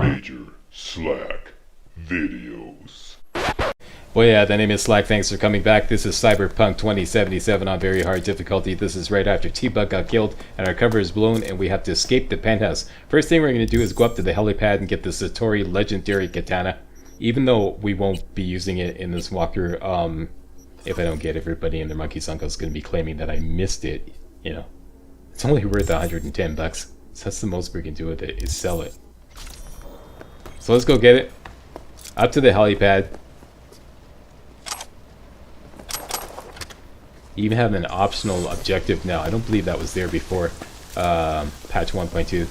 Major Slack Videos. Well, yeah, the name is Slack. Thanks for coming back. This is Cyberpunk 2077 on very hard difficulty. This is right after T-Bug got killed and our cover is blown and we have to escape the penthouse. First thing we're going to do is go up to the helipad and get the Satori legendary katana. Even though we won't be using it in this walkthrough, if I don't get everybody and their monkey uncle is going to be claiming that I missed it, you know. It's only worth 110 bucks. So that's the most we can do with it, is sell it. So let's go get it. Up to the helipad. You even have an optional objective now. I don't believe that was there before patch 1.2.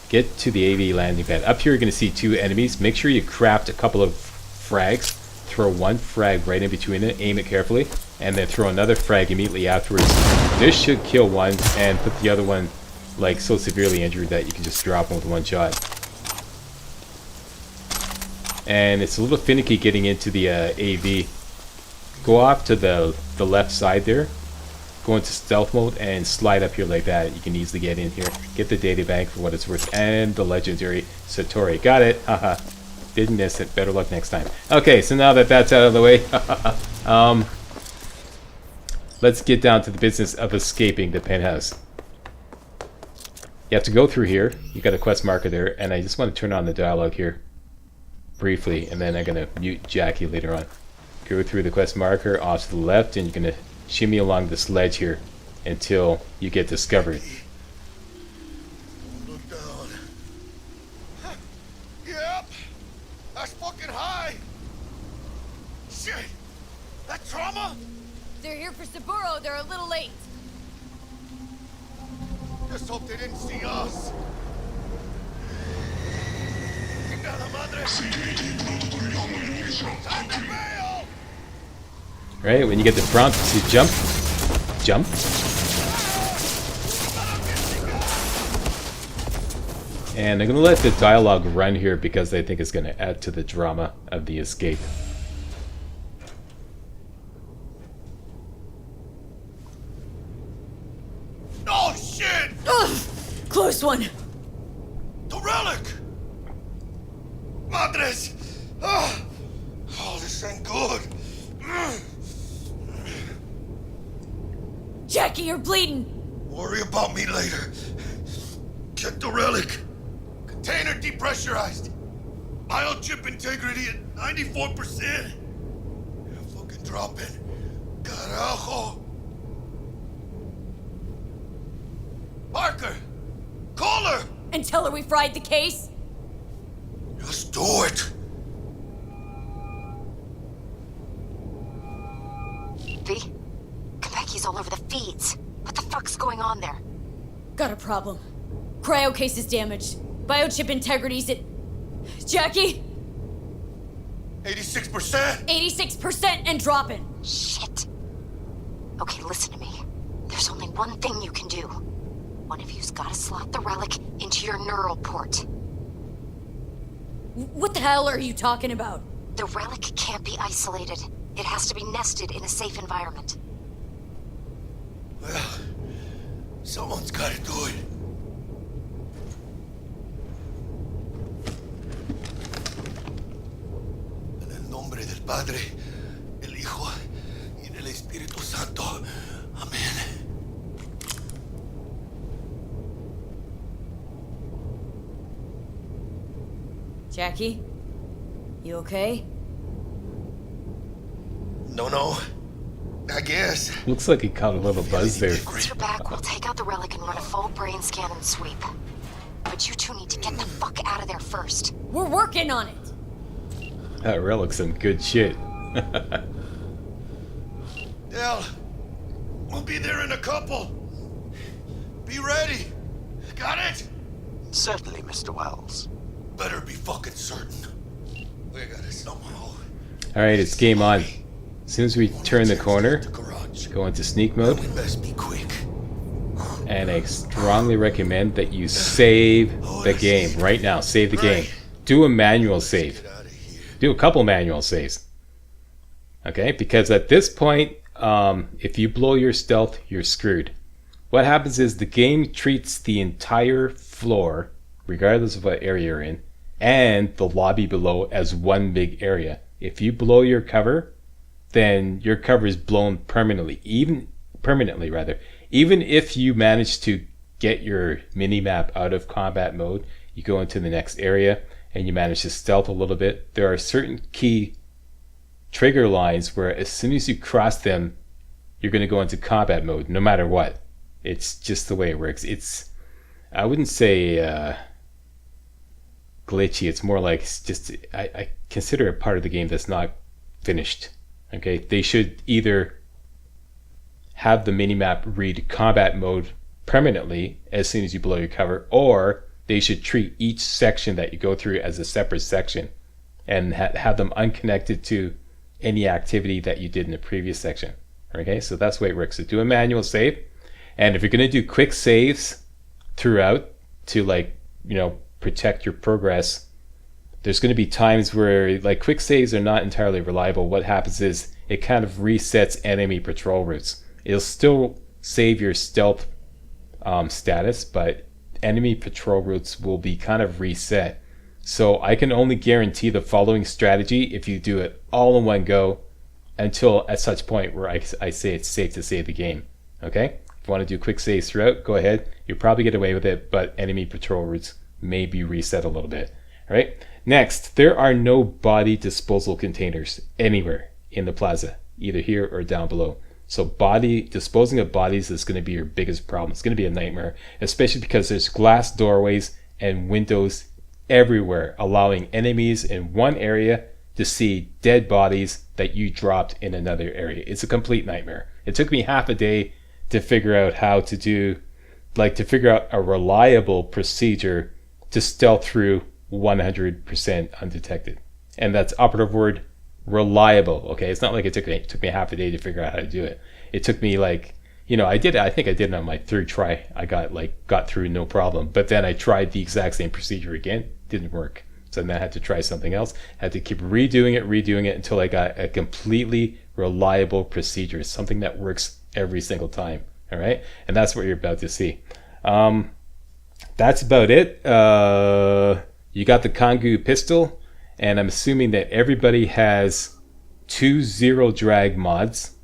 Get to the AV landing pad. Up here you're going to see two enemies. Make sure you craft a couple of frags. Throw one frag right in between it. Aim it carefully. And then throw another frag immediately afterwards. This should kill one and put the other one like so severely injured that you can just drop him with one shot. And it's a little finicky getting into the AV. Go off to the left side there. Go into stealth mode and slide up here like that. You can easily get in here. Get the data bank for what it's worth. And the legendary Satori. Got it. Haha. Didn't miss it. Better luck next time. Okay, so now that that's out of the way. Let's get down to the business of escaping the penthouse. You have to go through here. You got a quest marker there. And I just want to turn on the dialogue here. Briefly. And then I'm going to mute Jackie later on. Go through the quest marker off to the left, and you're going to shimmy along this ledge here until you get discovered. Look down. Yep, that's fucking high. Shit, that trauma? They're here for Saburo. They're a little late. Just hope they didn't see us. Chingada madre. Time to bail! Right, when you get the prompt to jump, jump. And I'm going to let the dialogue run here because I think it's going to add to the drama of the escape. Oh shit! Ugh! Close one. The relic! Madres! Oh, this ain't good. Jackie, you're bleeding. Worry about me later. Check the relic. Container depressurized. Biochip integrity at 94%. Fucking drop it. Carajo. Parker! Call her! And tell her we fried the case? Just do it. V? Kapeki's all over the feeds. What the fuck's going on there? Got a problem. Cryo case is damaged. Biochip integrity's at... Jackie? 86%? 86% and dropping. Shit. Okay, listen to me. There's only one thing you can do. One of you's gotta slot the relic into your neural port. What the hell are you talking about? The relic can't be isolated. It has to be nested in a safe environment. Well, someone's gotta do it. En el nombre del Padre, el Hijo, y del Espíritu Santo. Amén. Jackie? You okay? No. I guess. Looks like he caught a little buzz there. Once you're back, we'll take out the relic and run a full brain scan and sweep. But you two need to get the fuck out of there first. We're working on it. That relic's some good shit. Dell, we'll be there in a couple. Be ready. Got it? Certainly, Mr. Wells. Better be fucking certain. We got it somehow. Alright, it's game on. As soon as we turn the corner, go into sneak mode. We best be quick. And I strongly recommend that you save the game right now. Save the game. Do a manual save. Do a couple manual saves. Okay, because at this point, if you blow your stealth, you're screwed. What happens is the game treats the entire floor, regardless of what area you're in, and the lobby below as one big area. If you blow your cover, then your cover is blown permanently, even if you manage to get your mini map out of combat mode, you go into the next area and you manage to stealth a little bit. There are certain key trigger lines where as soon as you cross them, you're going to go into combat mode no matter what. It's just the way it works. It's, I wouldn't say glitchy. It's more like it's just, I consider it part of the game that's not finished. Okay, they should either have the minimap read combat mode permanently as soon as you blow your cover, or they should treat each section that you go through as a separate section and have them unconnected to any activity that you did in the previous section. Okay, so that's the way it works. So do a manual save, and if you're going to do quick saves throughout to, like, you know, protect your progress, there's going to be times where, like, quick saves are not entirely reliable. What happens is it kind of resets enemy patrol routes. It'll still save your stealth status, but enemy patrol routes will be kind of reset. So I can only guarantee the following strategy if you do it all in one go, until at such point where I say it's safe to save the game. Okay? If you want to do quick saves throughout, go ahead. You'll probably get away with it, but enemy patrol routes may be reset a little bit. All right? Next, there are no body disposal containers anywhere in the plaza, either here or down below. So disposing of bodies is going to be your biggest problem. It's going to be a nightmare, especially because there's glass doorways and windows everywhere, allowing enemies in one area to see dead bodies that you dropped in another area. It's a complete nightmare. It took me half a day to figure out how to do, like, to figure out a reliable procedure to stealth through 100% undetected. And that's operative word, reliable. Okay, it's not like it took me half a day to figure out how to do it. It took me, like, you know, I think I did it on my third try. I got through no problem. But then I tried the exact same procedure again. Didn't work. So then I had to try something else. Had to keep redoing it until I got a completely reliable procedure, something that works every single time. All right, and that's what you're about to see. That's about it. You got the Kangu pistol, and I'm assuming that everybody has 2 zero drag mods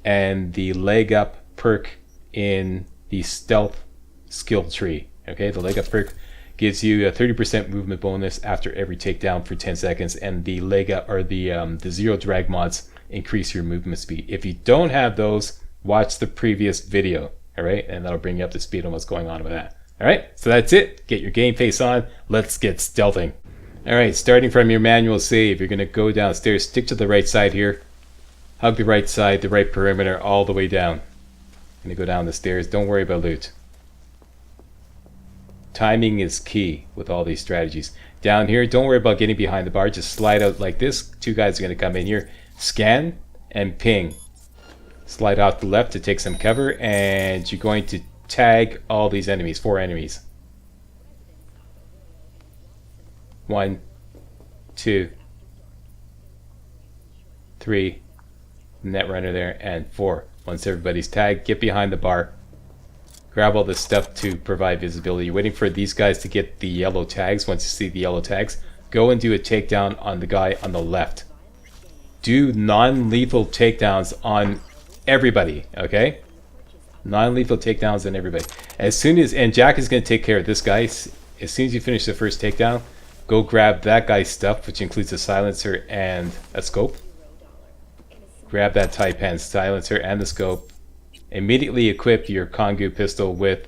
and the leg up perk in the stealth skill tree. Okay, the leg up perk gives you a 30% movement bonus after every takedown for 10 seconds, and the leg up, or the zero drag mods, increase your movement speed. If you don't have those, watch the previous video. All right, and that'll bring you up to speed on what's going on with that. All right, so that's it. Get your game face on. Let's get stealthing. All right, starting from your manual save, you're going to go downstairs. Stick to the right side here. Hug the right side, the right perimeter, all the way down. Going to go down the stairs. Don't worry about loot. Timing is key with all these strategies. Down here, don't worry about getting behind the bar. Just slide out like this. 2 guys are going to come in here. Scan and ping. Slide off the left to take some cover, and you're going to tag all these enemies. 4 enemies. 1, 2, 3, Netrunner there, and 4. Once everybody's tagged, get behind the bar. Grab all this stuff to provide visibility. You're waiting for these guys to get the yellow tags. Once you see the yellow tags, go and do a takedown on the guy on the left. Do non-lethal takedowns on everybody, okay? Non-lethal takedowns on everybody. As soon as, and Jack is going to take care of this guy. As soon as you finish the first takedown, go grab that guy's stuff, which includes a silencer and a scope. Grab that Taipan silencer and the scope. Immediately equip your Kangu pistol with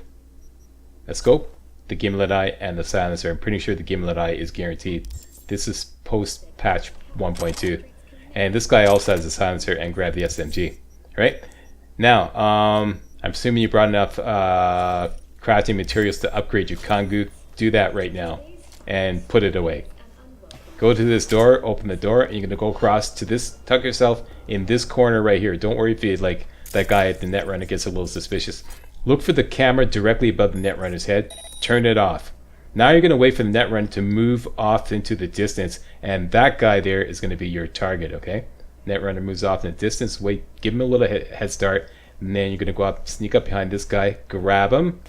a scope, the gimlet eye, and the silencer. I'm pretty sure the gimlet eye is guaranteed. This is post patch 1.2. And this guy also has a silencer, and grab the SMG. Right? Now, I'm assuming you brought enough crafting materials to upgrade your Kangu. Do that right now and put it away. Go to this door, open the door, and you're going to go across to this, tuck yourself in this corner right here. Don't worry if you, like, that guy at the Netrunner gets a little suspicious. Look for the camera directly above the Netrunner's head. Turn it off. Now you're going to wait for the Netrunner to move off into the distance, and that guy there is going to be your target, okay? Netrunner moves off in the distance. Wait, give him a little head start, and then you're going to go up, sneak up behind this guy, grab him,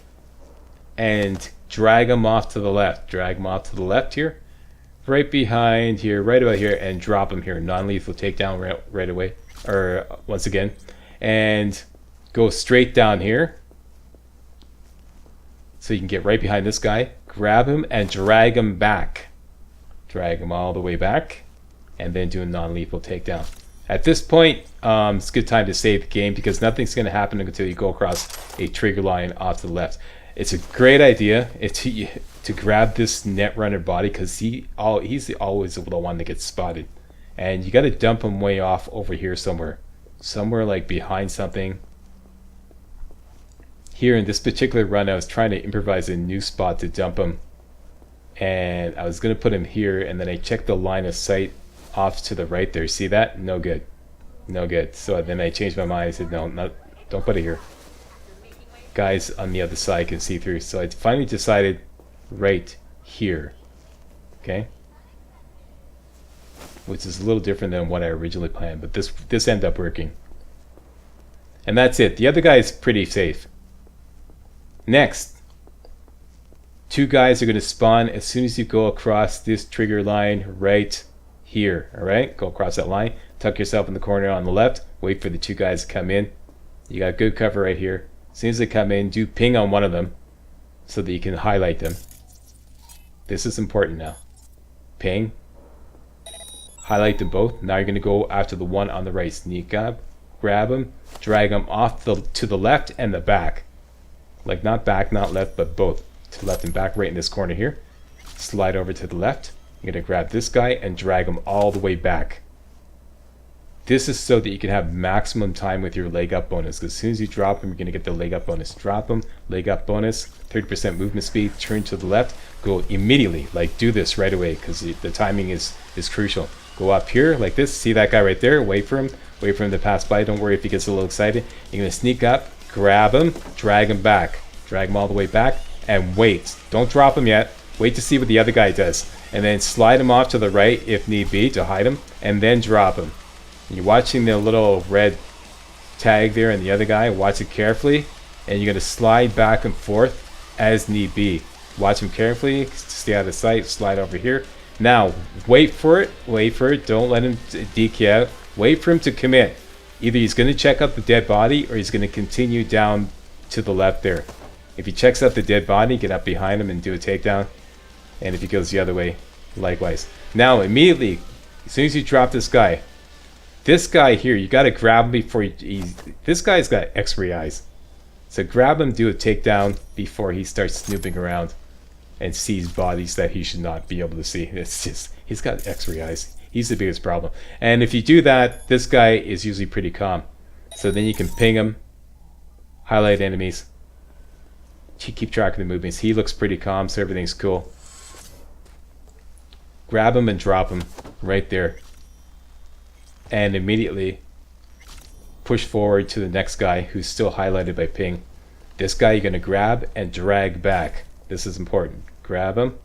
and drag him off to the left. Drag him off to the left here. right behind here, right about here, and drop him here. Non-lethal takedown right away, or once again, and go straight down here. So you can get right behind this guy, grab him, and drag him back. Drag him all the way back, and then do a non-lethal takedown. At this point, it's a good time to save the game because nothing's going to happen until you go across a trigger line off to the left. It's a great idea to grab this Netrunner body because he's always the one that gets spotted. And you got to dump him way off over here somewhere. Somewhere like behind something. Here in this particular run, I was trying to improvise a new spot to dump him. And I was going to put him here, and then I checked the line of sight off to the right there. See that? No good. No good. So then I changed my mind. I said, no, don't put it here. Guys on the other side can see through. So I finally decided right here. Okay? Which is a little different than what I originally planned, but this ended up working. And that's it. The other guy is pretty safe. Next, two guys are going to spawn as soon as you go across this trigger line right here. Alright? Go across that line. Tuck yourself in the corner on the left. Wait for the two guys to come in. You got good cover right here. As soon as they come in, do ping on one of them so that you can highlight them. This is important now. Ping. Highlight them both. Now you're going to go after the one on the right. Sneak up. Grab them. Drag them off to the left and the back. Like not back, not left, but both. To the left and back, right in this corner here. Slide over to the left. You're going to grab this guy and drag him all the way back. This is so that you can have maximum time with your leg up bonus. Because as soon as you drop him, you're going to get the leg up bonus. Drop him, leg up bonus, 30% movement speed, turn to the left, go immediately. Like do this right away because the timing is crucial. Go up here like this. See that guy right there? Wait for him to pass by. Don't worry if he gets a little excited. You're going to sneak up, grab him, drag him back. Drag him all the way back and wait. Don't drop him yet. Wait to see what the other guy does. And then slide him off to the right if need be to hide him. And then drop him. You're watching the little red tag there and the other guy. Watch it carefully. And you're going to slide back and forth as need be. Watch him carefully. Stay out of sight. Slide over here. Now, wait for it. Wait for it. Don't let him DK out. Wait for him to commit. Either he's going to check out the dead body or he's going to continue down to the left there. If he checks out the dead body, get up behind him and do a takedown. And if he goes the other way, likewise. Now, immediately, as soon as you drop this guy here, you got to grab him before this guy's got X-ray eyes. So grab him, do a takedown before he starts snooping around and sees bodies that he should not be able to see. It's just, he's got X-ray eyes. He's the biggest problem. And if you do that, this guy is usually pretty calm. So then you can ping him, highlight enemies, keep track of the movements. He looks pretty calm, so everything's cool. Grab him and drop him right there. And immediately push forward to the next guy who's still highlighted by ping. This guy you're going to grab and drag back. This is important. Grab him,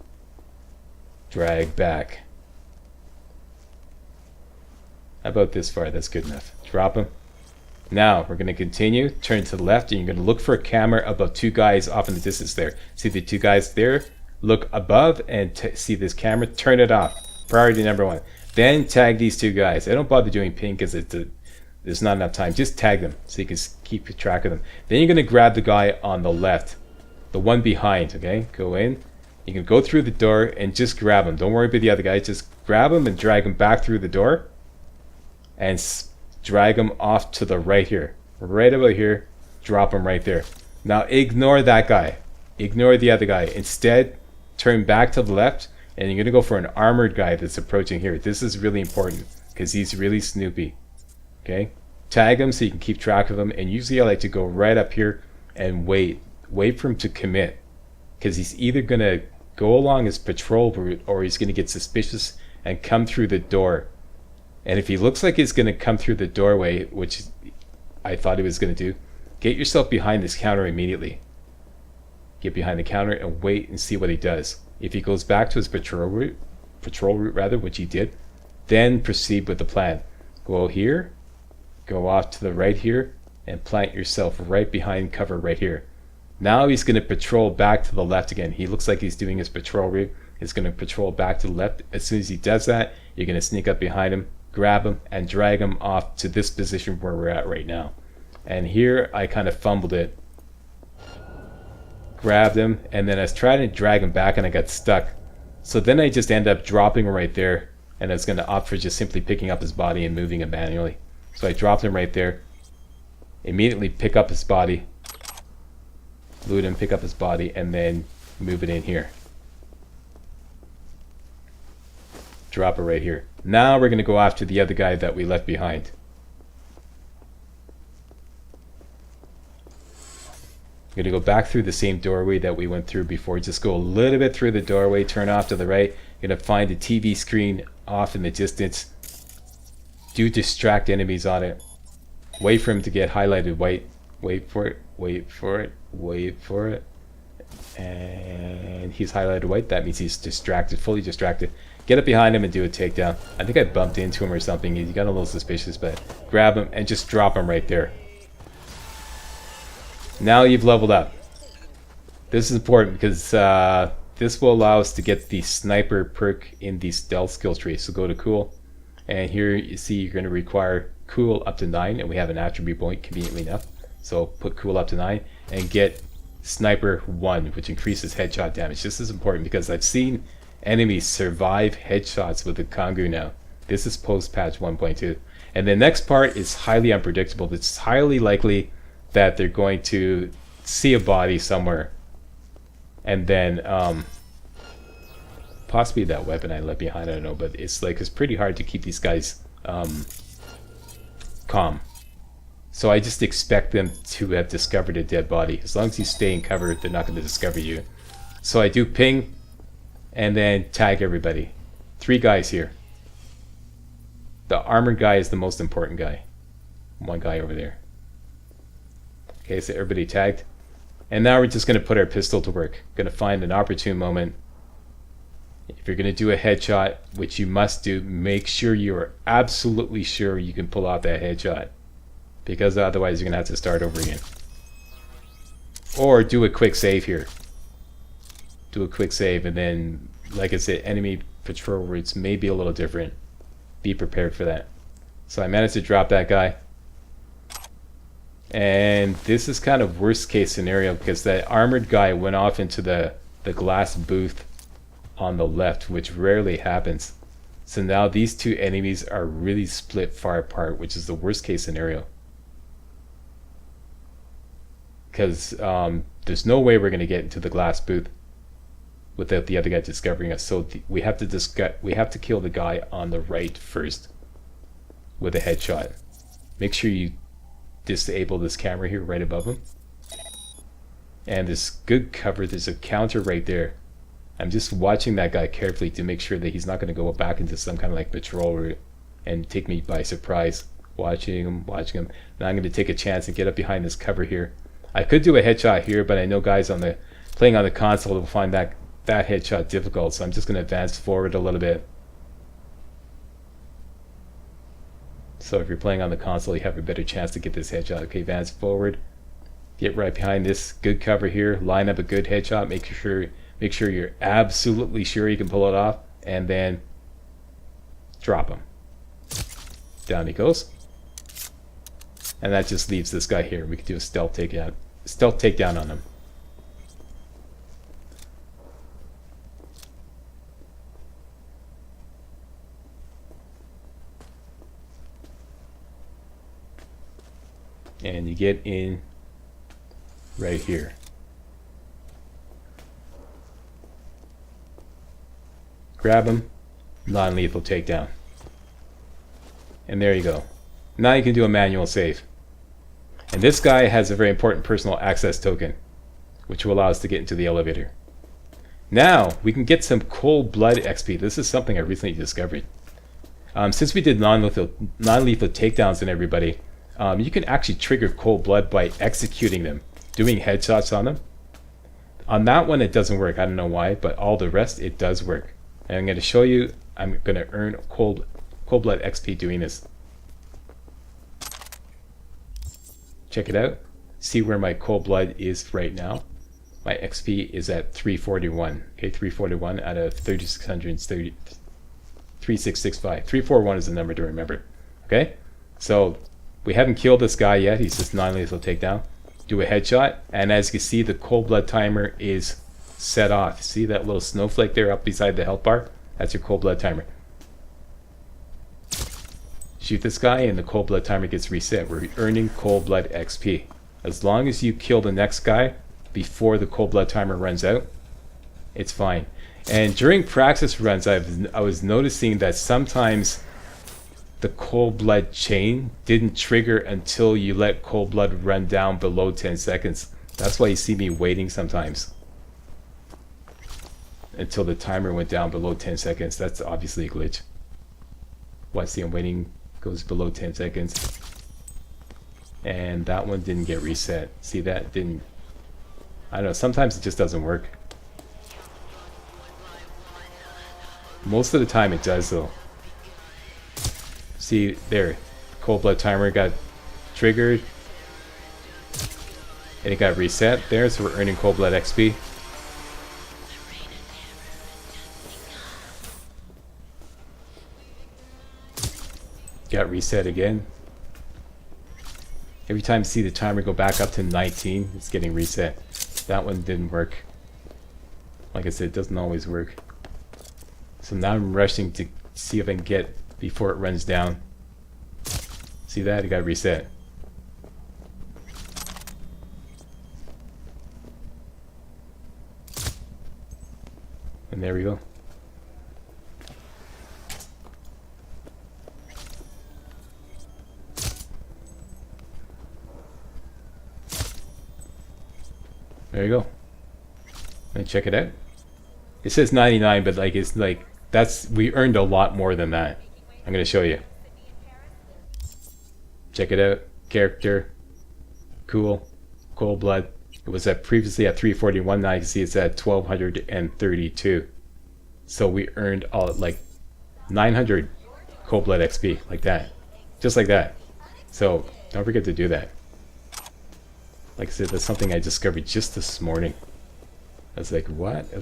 drag back. How about this far? That's good enough. Drop him. Now we're going to continue. Turn to the left and you're going to look for a camera above two guys off in the distance there. See the two guys there? Look above and see this camera. Turn it off. Priority number one. Then tag these two guys. I don't bother doing ping because there's not enough time. Just tag them so you can keep track of them. Then you're going to grab the guy on the left. The one behind, okay? Go in. You can go through the door and just grab him. Don't worry about the other guys. Just grab him and drag him back through the door. And drag him off to the right here. Right about here. Drop him right there. Now ignore that guy. Ignore the other guy. Instead, turn back to the left. And you're going to go for an armored guy that's approaching here. This is really important because he's really snoopy. Okay? Tag him so you can keep track of him. And usually I like to go right up here and wait. Wait for him to commit. Because he's either going to go along his patrol route or he's going to get suspicious and come through the door. And if he looks like he's going to come through the doorway, which I thought he was going to do, get yourself behind this counter immediately. Get behind the counter and wait and see what he does. If he goes back to his patrol route rather, which he did, then proceed with the plan. Go here, go off to the right here, and plant yourself right behind cover right here. Now he's going to patrol back to the left again. He looks like he's doing his patrol route, is going to patrol back to the left. As soon as he does that, you're going to sneak up behind him, grab him, and drag him off to this position where we're at right now. And here I kind of fumbled it. Grabbed him, and then I was trying to drag him back and I got stuck. So then I just end up dropping him right there, and I was going to opt for just simply picking up his body and moving him manually. So I dropped him right there, immediately pick up his body, loot him, pick up his body, and then move it in here. Drop it right here. Now we're going to go after the other guy that we left behind. I'm going to go back through the same doorway that we went through before. Just go a little bit through the doorway, turn off to the right. You're going to find the TV screen off in the distance. Do distract enemies on it. Wait for him to get highlighted white. Wait for it, wait for it, wait for it. And he's highlighted white. That means he's distracted, fully distracted. Get up behind him and do a takedown. I think I bumped into him or something. He got a little suspicious, but grab him and just drop him right there. Now you've leveled up. This is important because this will allow us to get the sniper perk in the stealth skill tree. So go to cool, and here you see you're going to require cool up to 9, and we have an attribute point conveniently enough. So put cool up to 9 and get sniper 1, which increases headshot damage. This is important because I've seen enemies survive headshots with the Kongu now. This is post patch 1.2, and the next part is highly unpredictable. It's highly likely that they're going to see a body somewhere, and then possibly that weapon I left behind, I don't know, but it's pretty hard to keep these guys calm. So I just expect them to have discovered a dead body. As long as you stay in cover, they're not going to discover you. So I do ping and then tag everybody. 3 guys here. The armored guy is the most important guy. 1 guy over there. Okay, so everybody tagged. And now we're just going to put our pistol to work. Going to find an opportune moment. If you're going to do a headshot, which you must do, make sure you're absolutely sure you can pull off that headshot. Because otherwise you're going to have to start over again. Or do a quick save here. Do a quick save, and then, like I said, enemy patrol routes may be a little different. Be prepared for that. So I managed to drop that guy. And this is kind of worst case scenario because that armored guy went off into the glass booth on the left, which rarely happens. So now these 2 enemies are really split far apart, which is the worst case scenario. Because there's no way we're going to get into the glass booth without the other guy discovering us. So we have to kill the guy on the right first with a headshot. Make sure you disable this camera here right above him, and there's good cover. There's a counter right there. I'm just watching that guy carefully to make sure that he's not going to go back into some kind of like patrol route and take me by surprise. Watching him. Now I'm going to take a chance and get up behind this cover here. I could do a headshot here, but I know guys playing on the console will find that headshot difficult, so I'm just going to advance forward a little bit. So if you're playing on the console, you have a better chance to get this headshot. Okay, advance forward. Get right behind this. Good cover here. Line up a good headshot. Make sure you're absolutely sure you can pull it off. And then drop him. Down he goes. And that just leaves this guy here. We can do a stealth takedown on him. And you get in right here. Grab him, non-lethal takedown. And there you go. Now you can do a manual save. And this guy has a very important personal access token, which will allow us to get into the elevator. Now we can get some cold blood XP. This is something I recently discovered. Since we did non-lethal takedowns on everybody, you can actually trigger cold blood by executing them, doing headshots on them. On that one it doesn't work. I don't know why, but all the rest it does work. And I'm going to show you. I'm going to earn cold blood XP doing this. Check it out. See where my cold blood is right now. My XP is at 341. Okay, 341 out of 3630, 3665. 341 is the number to remember. Okay, so we haven't killed this guy yet. He's just non-lethal takedown. Do a headshot, and as you can see, the cold blood timer is set off. See that little snowflake there up beside the health bar? That's your cold blood timer. Shoot this guy and the cold blood timer gets reset. We're earning cold blood XP. As long as you kill the next guy before the cold blood timer runs out, it's fine. And during practice runs, I was noticing that sometimes the cold blood chain didn't trigger until you let cold blood run down below 10 seconds. That's why you see me waiting sometimes until the timer went down below 10 seconds. That's obviously a glitch. What, see, I'm waiting, goes below 10 seconds. And that one didn't get reset. See, that didn't, I don't know, sometimes it just doesn't work. Most of the time it does though. See, there, cold blood timer got triggered. And it got reset there, so we're earning cold blood XP. Got reset again. Every time you see the timer go back up to 19, it's getting reset. That one didn't work. Like I said, it doesn't always work. So now I'm rushing to see if I can get before it runs down. See that? It got reset. And there we go. There you go. Let me check it out. It says 99, but like it's like we earned a lot more than that. I'm gonna show you. Check it out. Character. Cool. Cold blood. It was previously at 341. Now you can see it's at 1232. So we earned all like 900 cold blood XP, like that, just like that. So don't forget to do that. Like I said, that's something I discovered just this morning. I was like, what? I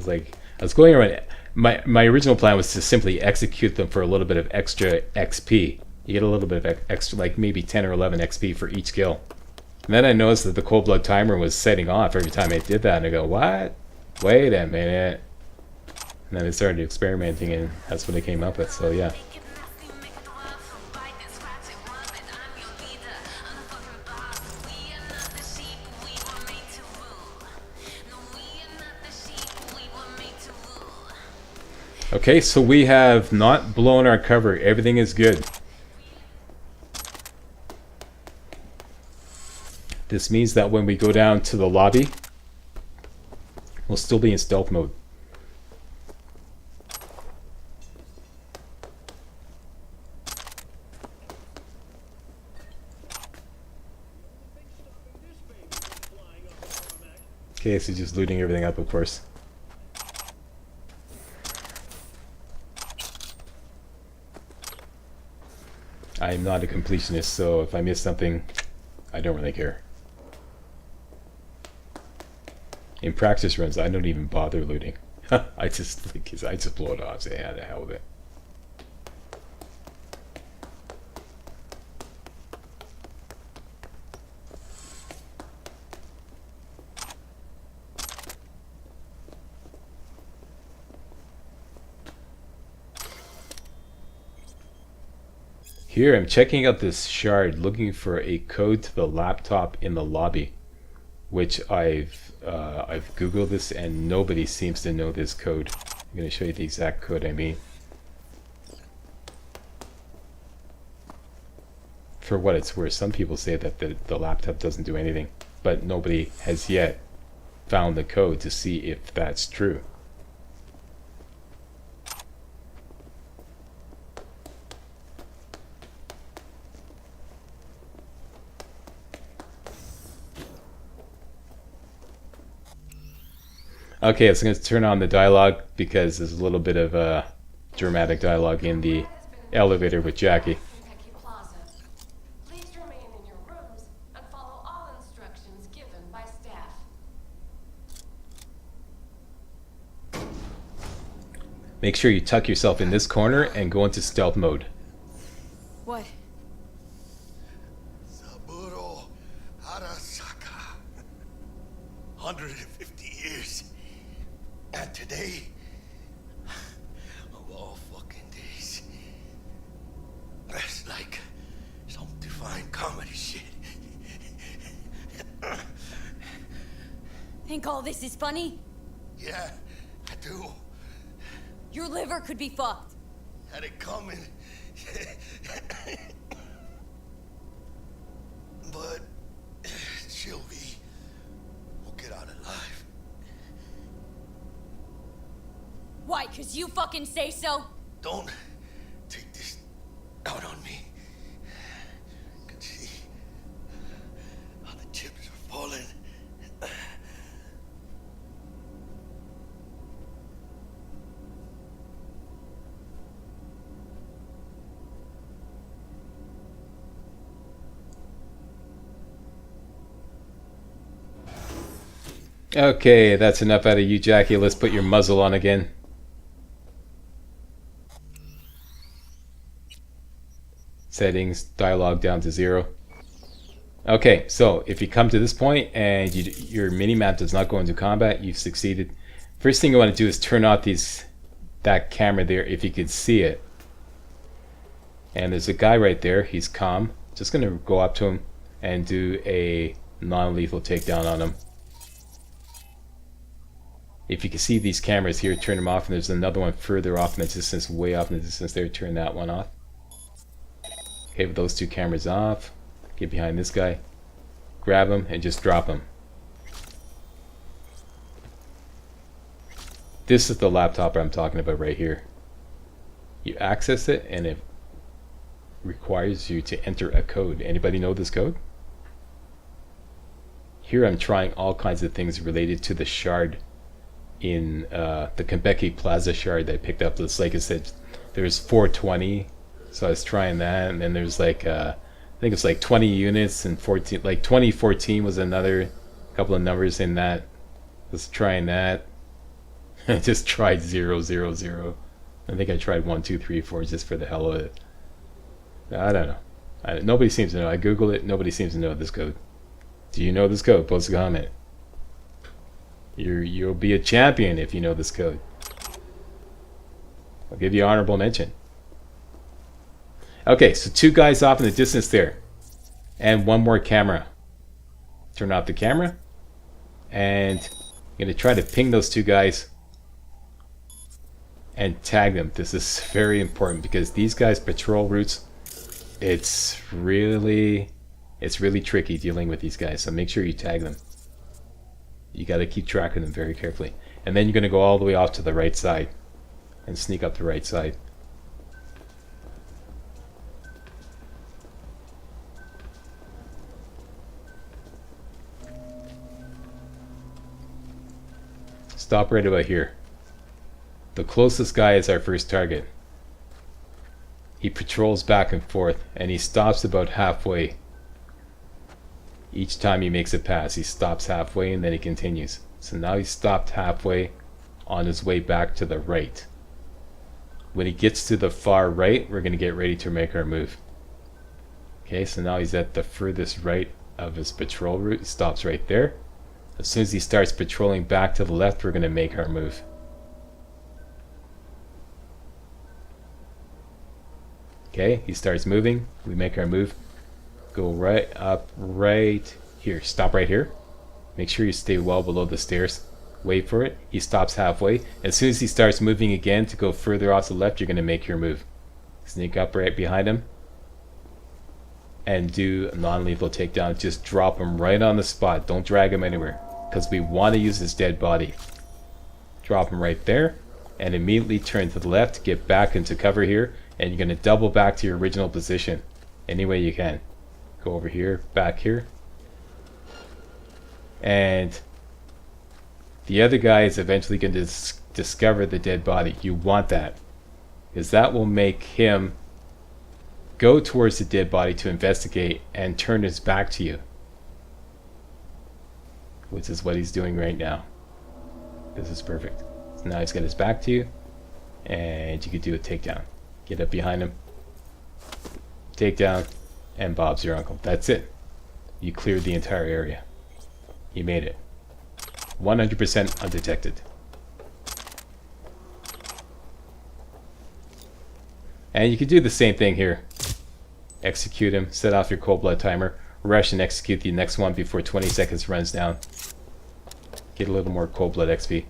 was going around. My original plan was to simply execute them for a little bit of extra XP. You get a little bit of extra, like maybe 10 or 11 XP for each kill. And then I noticed that the cold blood timer was setting off every time I did that. And I go, what? Wait a minute. And then I started experimenting, and that's what I came up with. So yeah. Okay, so we have not blown our cover. Everything is good. This means that when we go down to the lobby, we'll still be in stealth mode. Okay, so just looting everything up, of course. I'm not a completionist, so if I miss something, I don't really care. In practice runs, I don't even bother looting. I just blow it off. Say, yeah, the hell with it. Here, I'm checking out this shard, looking for a code to the laptop in the lobby, which I've Googled this and nobody seems to know this code. I'm going to show you the exact code I mean. For what it's worth, some people say that the laptop doesn't do anything, but nobody has yet found the code to see if that's true. Okay, so I'm going to turn on the dialogue because there's a little bit of dramatic dialogue in the elevator with Jackie. Plaza. Please remain in your rooms and follow all instructions given by staff. make sure you tuck yourself in this corner and go into stealth mode. What? Saburo Arasaka. 150 years. And today, of all fucking days, that's like some divine comedy shit. Think all this is funny? Yeah, I do. Your liver could be fucked. Had it coming. But she'll be. We'll get out alive. Why? 'Cause you fucking say so? Don't take this out on me. I can see how the chips are falling. Okay, that's enough out of you, Jackie. Let's put your muzzle on again. Settings, dialogue down to 0. Okay, so if you come to this point and your mini-map does not go into combat, you've succeeded. First thing you want to do is turn off that camera there if you could see it. And there's a guy right there, he's calm. Just going to go up to him and do a non-lethal takedown on him. If you can see these cameras here, turn them off, and there's another one further off in the distance, way off in the distance there, turn that one off. Okay, with those two cameras off, get behind this guy, grab him, and just drop him. This is the laptop I'm talking about right here. You access it, and it requires you to enter a code. Anybody know this code? Here I'm trying all kinds of things related to the shard in the Konpeki Plaza shard that I picked up. It's like I said, there's 420, so I was trying that, and then there's like I think it's like 20 units, and 14, like 2014 was another couple of numbers in that. I was trying that. I just tried 000. I think I tried 1 2 3 4 just for the hell of it. I don't know. Nobody seems to know. I Google it. Nobody seems to know this code. Do you know this code? Post a comment. You'll be a champion if you know this code. I'll give you honorable mention. Okay, so two guys off in the distance there. And one more camera. Turn off the camera. And I'm going to try to ping those two guys. And tag them. This is very important because these guys patrol routes. It's really tricky dealing with these guys. So make sure you tag them. You got to keep track of them very carefully. And then you're going to go all the way off to the right side and sneak up the right side. Stop right about here. The closest guy is our first target. He patrols back and forth, and he stops about halfway. Each time he makes a pass, he stops halfway and then he continues. So now he's stopped halfway on his way back to the right. When he gets to the far right, we're going to get ready to make our move. Okay, so now he's at the furthest right of his patrol route. He stops right there. As soon as he starts patrolling back to the left, we're going to make our move. Okay, he starts moving. We make our move. Go right up right here. Stop right here. Make sure you stay well below the stairs. Wait for it. He stops halfway. As soon as he starts moving again to go further off to the left, you're going to make your move. Sneak up right behind him. And do a non-lethal takedown. Just drop him right on the spot. Don't drag him anywhere. Because we want to use his dead body. Drop him right there. And immediately turn to the left. Get back into cover here. And you're going to double back to your original position. Any way you can. Go over here, back here. And the other guy is eventually going to discover the dead body. You want that. Because that will make him go towards the dead body to investigate and turn his back to you. Which is what he's doing right now. This is perfect. So now he's got his back to you. and you could do a takedown. Get up behind him, takedown, and Bob's your uncle. That's it. You cleared the entire area. You made it. 100% undetected. And you can do the same thing here. Execute him, set off your cold blood timer, rush and execute the next one before 20 seconds runs down. Get a little more cold blood XP,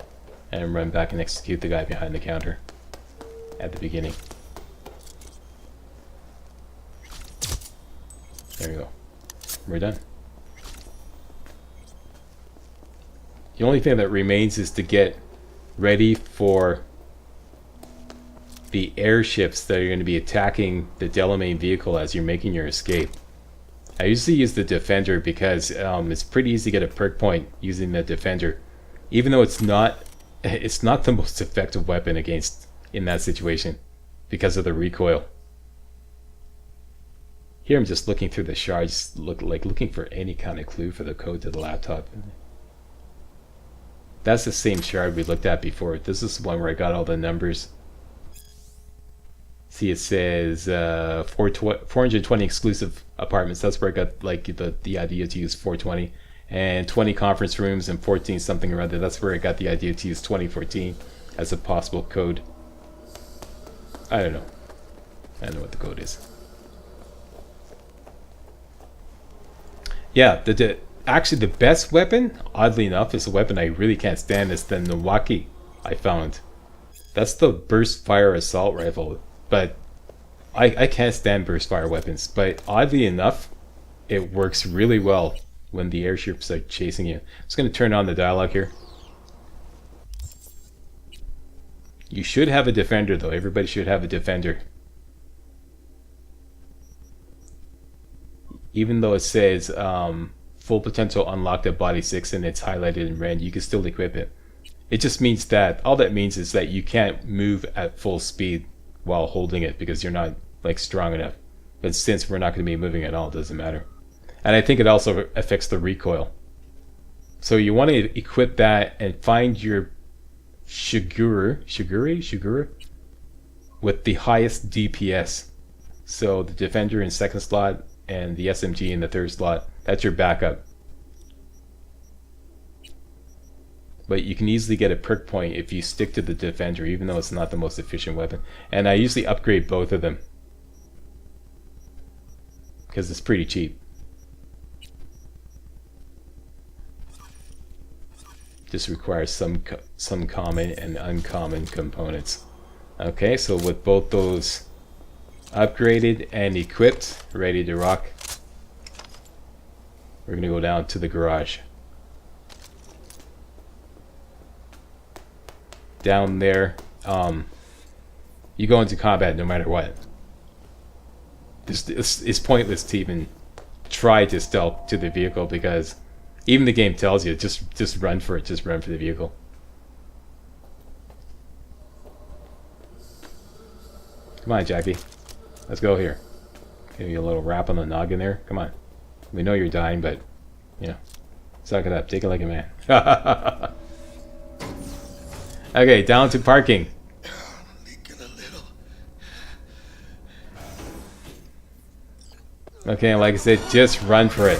and run back and execute the guy behind the counter at the beginning. There you go. We're done. The only thing that remains is to get ready for the airships that are going to be attacking the Delamain vehicle as you're making your escape. I usually use the Defender because it's pretty easy to get a perk point using the Defender, even though it's not the most effective weapon against in that situation because of the recoil. Here I'm just looking through the shards, looking for any kind of clue for the code to the laptop. That's the same shard we looked at before. This is the one where I got all the numbers. See, it says 420 exclusive apartments. That's where I got like the idea to use 420, and 20 conference rooms and 14 something or other. That's where I got the idea to use 2014 as a possible code. I don't know. I don't know what the code is. Yeah, actually the best weapon, oddly enough, is a weapon I really can't stand. Is the Nawaki I found. That's the burst fire assault rifle. But I can't stand burst fire weapons. But oddly enough, it works really well when the airships are chasing you. I'm just going to turn on the dialogue here. You should have a Defender though. Everybody should have a Defender. Even though it says full potential unlocked at body 6 and it's highlighted in red, you can still equip it. It just means that, all that means is that you can't move at full speed while holding it because you're not like strong enough. But since we're not going to be moving at all, it doesn't matter. And I think it also affects the recoil. So you want to equip that and find your Shigure with the highest DPS. So the Defender in second slot and the SMG in the third slot. That's your backup. But you can easily get a perk point if you stick to the Defender, even though it's not the most efficient weapon. And I usually upgrade both of them because it's pretty cheap. Just requires some common and uncommon components. Okay, so with both those upgraded and equipped, ready to rock, we're gonna go down to the garage. Down there, you go into combat no matter what. It's pointless to even try to stealth to the vehicle because even the game tells you just run for it, just run for the vehicle. Come on, Jackie, let's go here. Give you a little rap on the noggin there. Come on, we know you're dying, but you know, suck it up, take it like a man. Okay, down to parking. Okay, like I said, just run for it.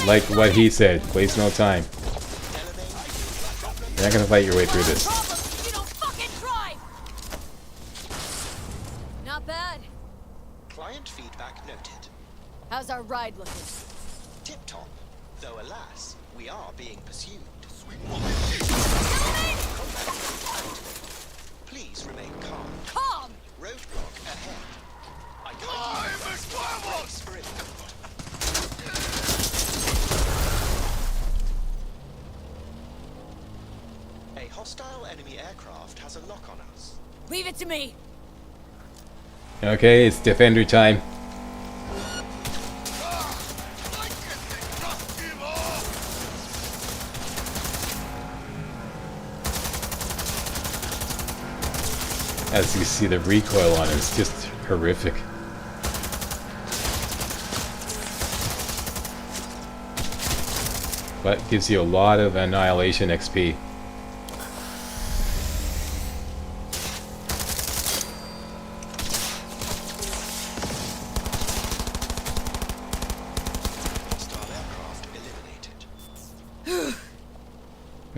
Like what he said, waste no time. You're not gonna fight your way through this. You don't fucking try! Not bad. Client feedback noted. How's our ride looking? Tip-top, though alas, we are being pursued. Please remain calm. Calm! Roadblock ahead. I can't for it. A hostile enemy aircraft has a lock on us. Leave it to me. Okay, it's Defender time. As you see, the recoil on it is just horrific. But gives you a lot of annihilation XP.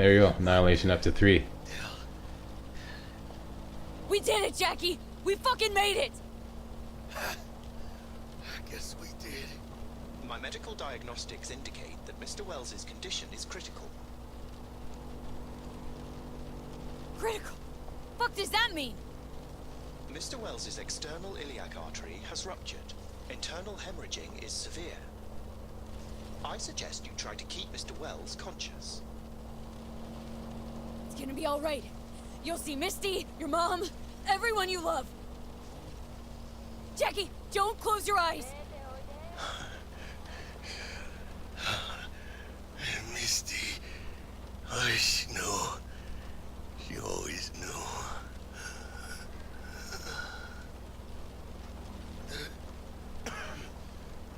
There you go. Annihilation up to 3. We did it, Jackie! We fucking made it! I guess we did. My medical diagnostics indicate that Mr. Wells's condition is critical. Critical? Fuck does that mean? Mr. Wells's external iliac artery has ruptured. Internal hemorrhaging is severe. I suggest you try to keep Mr. Wells conscious. It's gonna be alright. You'll see Misty, your mom, everyone you love. Jackie, don't close your eyes. Misty, I she knew. She always knew.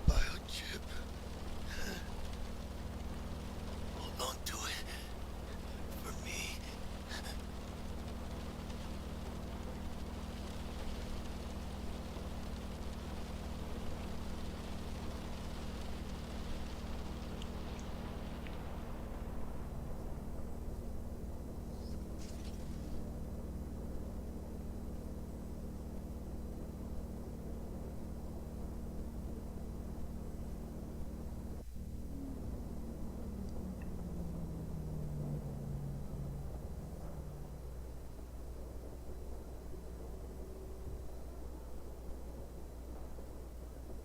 Biochip. Hold on to it. For me.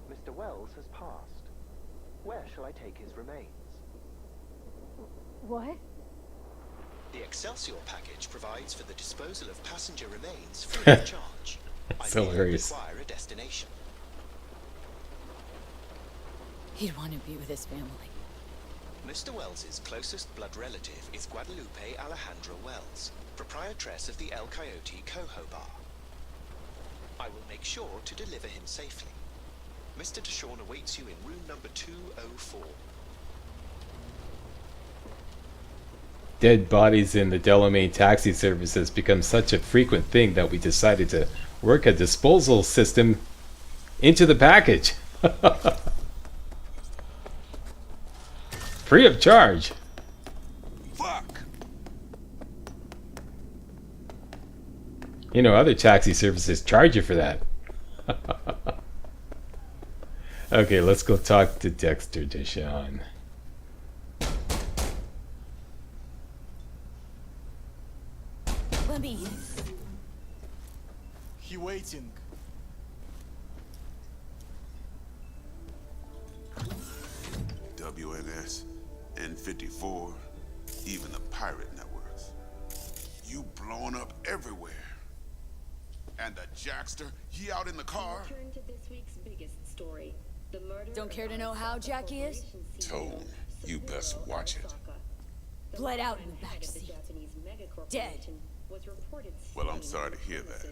Mr. Wells has passed. Where shall I take his remains? What? The Excelsior package provides for the disposal of passenger remains free of charge. I So merely hilarious. require a destination. He'd want to be with his family. Mr. Wells's closest blood relative is Guadalupe Alejandra Wells, proprietress of the El Coyote Coho Bar. I will make sure to deliver him safely. Mr. Deshawn awaits you in room number 204. Dead bodies in the Delamain taxi service has become such a frequent thing that we decided to work a disposal system into the package. Free of charge. Fuck! You know, other taxi services charge you for that. Okay, let's go talk to Dexter Deshawn. Let me in. He waiting. WNS, N54, even the pirate networks. You blowing up everywhere. And the Jackster, he out in the car? Turn to this week's biggest story. The murder Don't care to know how Jackie is? Tone, you best watch it. Bled out in the backseat. Dead. Well, I'm sorry to hear that.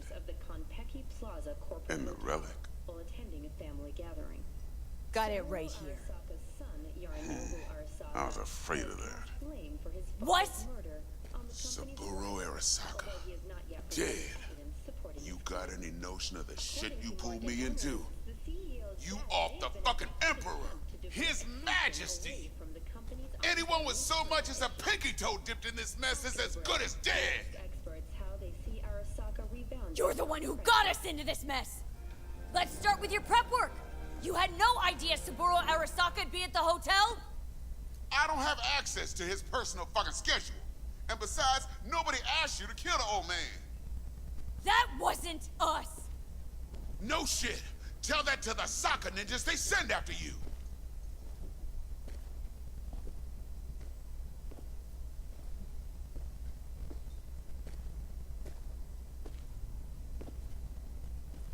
Plaza And the relic. while attending a family gathering. Got it right here. I was afraid of that. What? Saburo Arasaka. Dead. You got any notion of the shit you pulled me into? You off the fucking Emperor! His Majesty! Anyone with so much as a pinky toe dipped in this mess is as good as dead! You're the one who got us into this mess! Let's start with your prep work! You had no idea Saburo Arasaka'd be at the hotel? I don't have access to his personal fucking schedule. And besides, nobody asked you to kill the old man. That wasn't us! No shit. Tell that to the soccer ninjas they send after you.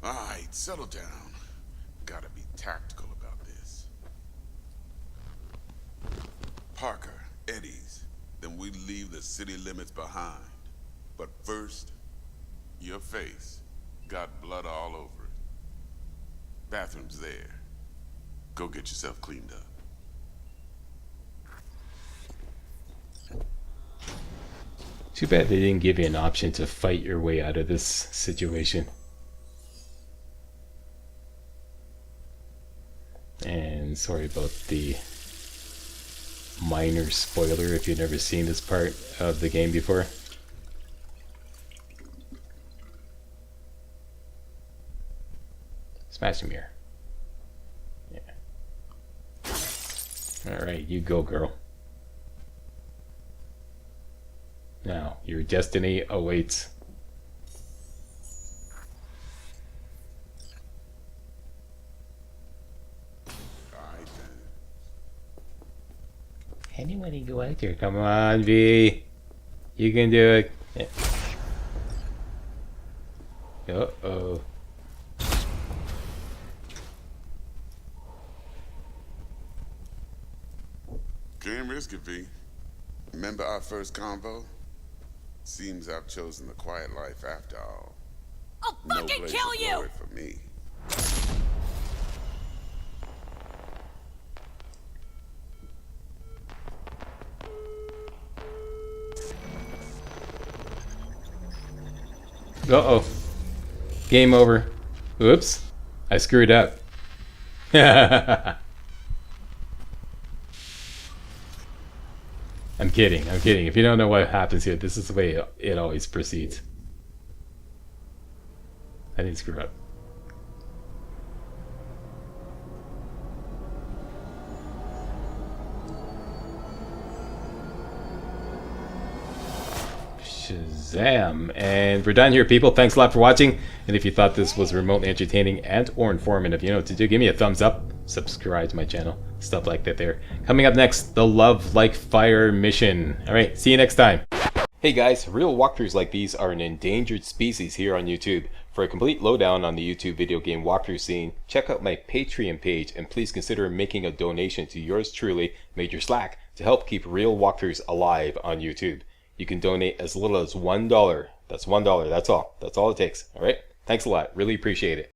All right, settle down. Gotta be tactical about this. Parker, Eddie's. Then we leave the city limits behind. But first, your face got blood all over it. Bathroom's there. Go get yourself cleaned up. Too bad they didn't give you an option to fight your way out of this situation. And sorry about the minor spoiler if you've never seen this part of the game before. Smash the mirror. Yeah. Alright, you go, girl. Now, your destiny awaits. Anybody go out there? Come on, V. You can do it. Yeah. Uh-oh. Can't risk it, V. Remember our first convo? Seems I've chosen the quiet life after all. I'll fucking kill you! For me. Uh-oh. Game over. Oops. I screwed up. I'm kidding. I'm kidding. If you don't know what happens here, this is the way it always proceeds. I didn't screw up. Shazam. And we're done here, people. Thanks a lot for watching. And if you thought this was remotely entertaining and or informative, you know what to do. Give me a thumbs up. Subscribe to my channel. Stuff like that there. Coming up next, the Love Like Fire mission. Alright, see you next time. Hey guys, real walkthroughs like these are an endangered species here on YouTube. For a complete lowdown on the YouTube video game walkthrough scene, check out my Patreon page and please consider making a donation to yours truly, Major Slack, to help keep real walkthroughs alive on YouTube. You can donate as little as $1. That's $1, that's all. That's all it takes. Alright? Thanks a lot. Really appreciate it.